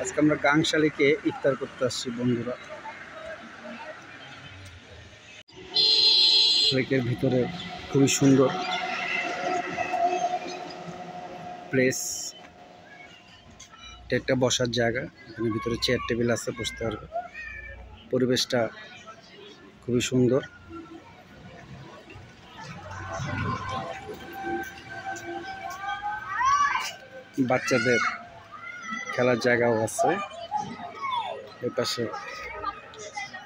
আজকে আমরা গাংশালিকে ইফতার করতে আসছি বন্ধুরা। লেকের ভিতরে খুবই সুন্দর প্লেস, এটা একটা বসার জায়গা। এখানে ভিতরে চেয়ার টেবিল আছে, বসতে পারবে। পরিবেশটা খুবই সুন্দর। বাচ্চাদের খেলার জায়গাও আছে। এর পাশে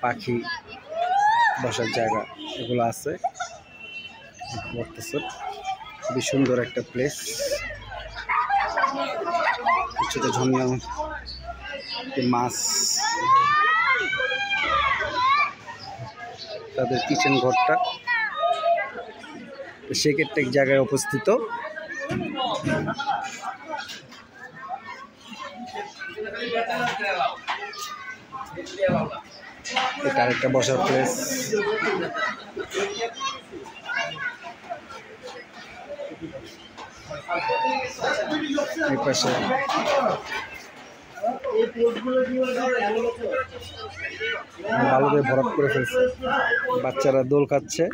পাখি বসার জায়গা এগুলো আছে। খুবই সুন্দর একটা প্লেস। ছোট ঝর্ণা, মাছ, তাদের কিচেন ঘরটা সেক্ষেত্রে এক জায়গায় অবস্থিত। এটা আরেকটা বসার প্লেস। এই পাশে বালুতে ভরাট করে ফেলছে, বাচ্চারা দোল খাচ্ছে।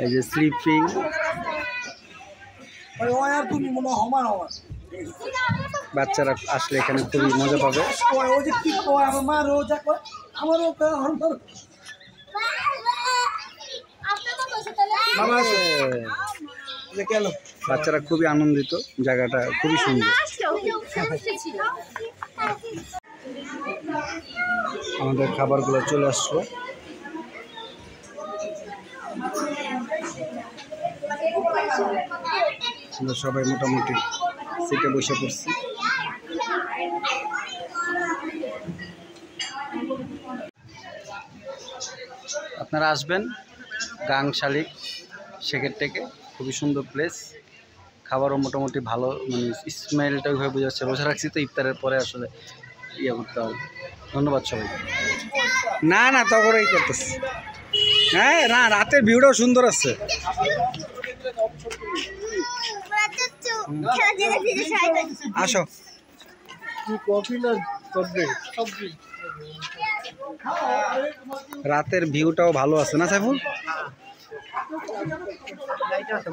এই যে স্লিপিং, বাচ্চারা আসলে এখানে খুবই মজা পাবে। বাচ্চারা খুবই আনন্দিত, জায়গাটা খুবই সুন্দর। আমাদের খাবারগুলো চলে আসলো। আমরা সবাই মোটামুটি সিটে বসে পড়ছি। আপনারা আসবেন গাংশালিক শেখের থেকে, খুবই সুন্দর প্লেস। খাবারও মোটামুটি ভালো, মানে স্মেলটা ওইভাবে বোঝা যাচ্ছে। রোজা রাখছি তো, ইফতারের পরে আসলে ইয়ে করতে হবে। ধন্যবাদ সবাইকে। না না তখনই করতেছি। হ্যাঁ না, রাতের ভিউটাও সুন্দর আছে। আসো। রাতের ভিউটাও ভালো আছে না সাইফুল?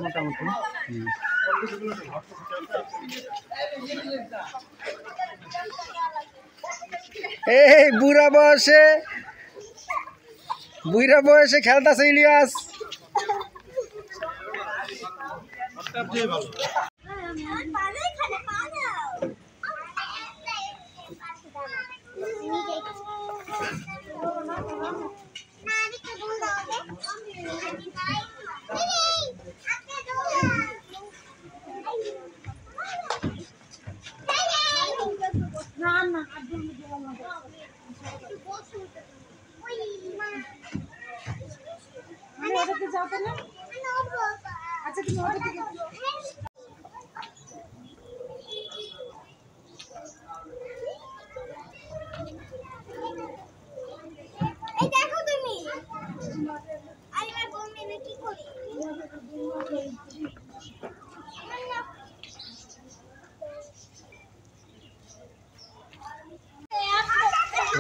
মোটামুটি এই বুড়া বয়সে খেলতেছে ইলিয়াস।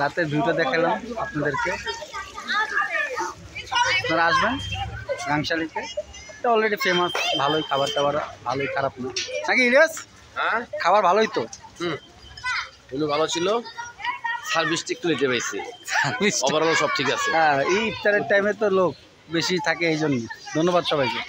রাতের ভিউটা দেখালাম আপনাদেরকে। আপনারা আসবেন গাংশালিতে, এটা অলরেডি ফেমাস। ভালোই খাবার টাবার, ভালোই, খারাপ না নাকি ইলিয়াস? হ্যাঁ, খাবার ভালোই তো। ভালো ছিল। সার্ভিসটা একটু নিতে পাইছি, ওভারঅল সব ঠিক আছে। হ্যাঁ, এই ইফতারের টাইমে তো লোক বেশি থাকে, এই জন্য। ধন্যবাদ সবাইকে।